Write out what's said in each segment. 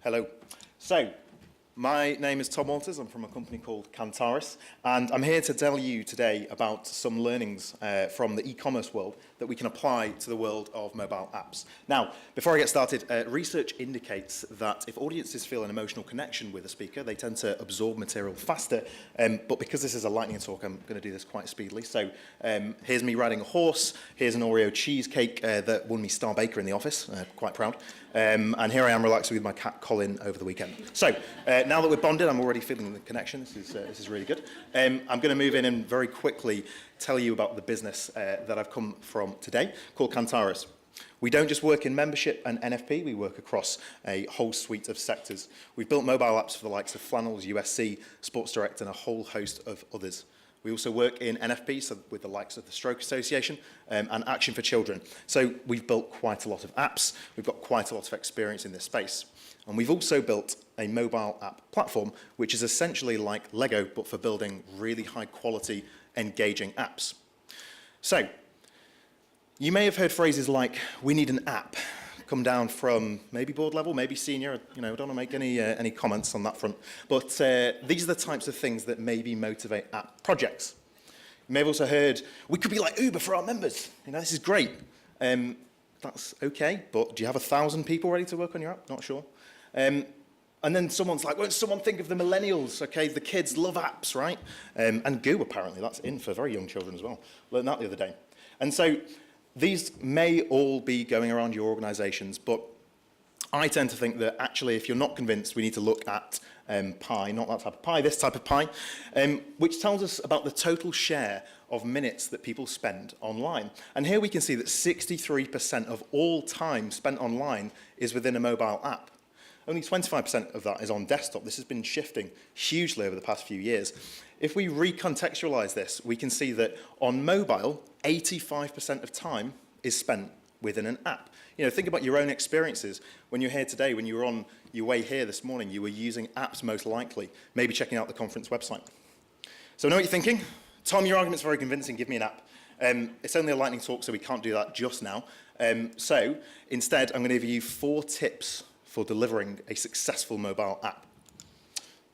Hello. So, my name is Tom Walters. I'm from a company called Cantarus, and I'm here to tell you today about some learnings from the e-commerce world that we can apply to the world of mobile apps. Now, before I get started, research indicates that if audiences feel an emotional connection with a speaker, they tend to absorb material faster, but because this is a lightning talk, I'm going to do this quite speedily. So here's me riding a horse, here's an Oreo cheesecake that won me Star Baker in the office, quite proud, and here I am relaxing with my cat Colin over the weekend. So now that we're bonded, I'm already feeling the connection. This is really good. I'm going to move in and very quickly tell you about the business that I've come from today, called Cantarus. We don't just work in membership and NFP, we work across a whole suite of sectors. We've built mobile apps for the likes of Flannels, USC, Sports Direct, and a whole host of others. We also work in NFP, so with the likes of the Stroke Association and Action for Children. So we've built quite a lot of apps, we've got quite a lot of experience in this space. And we've also built a mobile app platform, which is essentially like Lego, but for building really high quality, engaging apps. So, you may have heard phrases like, we need an app, come down from maybe board level, maybe senior, I don't want to make any comments on that front. But these are the types of things that maybe motivate app projects. You may have also heard, we could be like Uber for our members. This is great. That's okay, but do you have 1,000 people ready to work on your app? Not sure. And then someone's like, won't someone think of the millennials? Okay, the kids love apps, right? And Goo, apparently, that's in for very young children as well. Learned that the other day. And so these may all be going around your organizations, but I tend to think that actually, if you're not convinced, we need to look at pie, not that type of pie, this type of pie, which tells us about the total share of minutes that people spend online. And here we can see that 63% of all time spent online is within a mobile app. Only 25% of that is on desktop. This has been shifting hugely over the past few years. If we recontextualize this, we can see that on mobile, 85% of time is spent within an app. Think about your own experiences. When you're here today, when you were on your way here this morning, you were using apps most likely, maybe checking out the conference website. So I know what you're thinking. Tom, your argument's very convincing, give me an app. It's only a lightning talk, so we can't do that just now. So instead, I'm going to give you 4 tips for delivering a successful mobile app.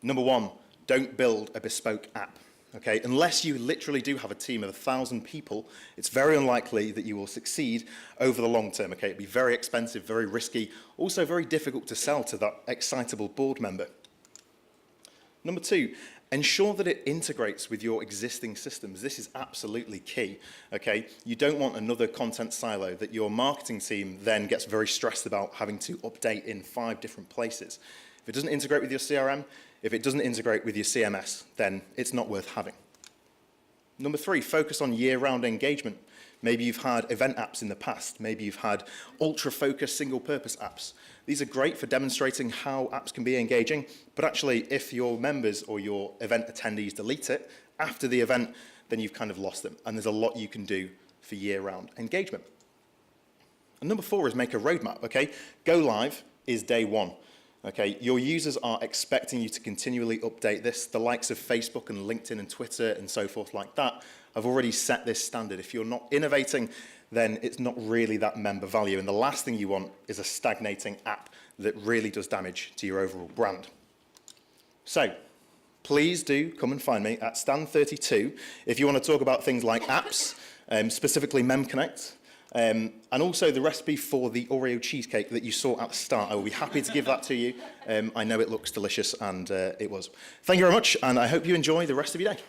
Number 1, don't build a bespoke app. Okay? Unless you literally do have a team of 1,000 people, it's very unlikely that you will succeed over the long term. Okay? It'd be very expensive, very risky, also very difficult to sell to that excitable board member. Number 2, ensure that it integrates with your existing systems. This is absolutely key, okay? You don't want another content silo that your marketing team then gets very stressed about having to update in 5 different places. If it doesn't integrate with your CRM, if it doesn't integrate with your CMS, then it's not worth having. Number 3, focus on year-round engagement. Maybe you've had event apps in the past. Maybe you've had ultra-focused single-purpose apps. These are great for demonstrating how apps can be engaging, but actually, if your members or your event attendees delete it after the event, then you've kind of lost them. And there's a lot you can do for year-round engagement. And number 4 is make a roadmap, okay? Go live is day 1. Okay, your users are expecting you to continually update this. The likes of Facebook and LinkedIn and Twitter and so forth like that have already set this standard. If you're not innovating, then it's not really that member value. And the last thing you want is a stagnating app that really does damage to your overall brand. So, please do come and find me at stand 32 if you want to talk about things like apps, specifically MemConnect, and also the recipe for the Oreo cheesecake that you saw at the start. I will be happy to give that to you. I know it looks delicious, and it was. Thank you very much, and I hope you enjoy the rest of your day.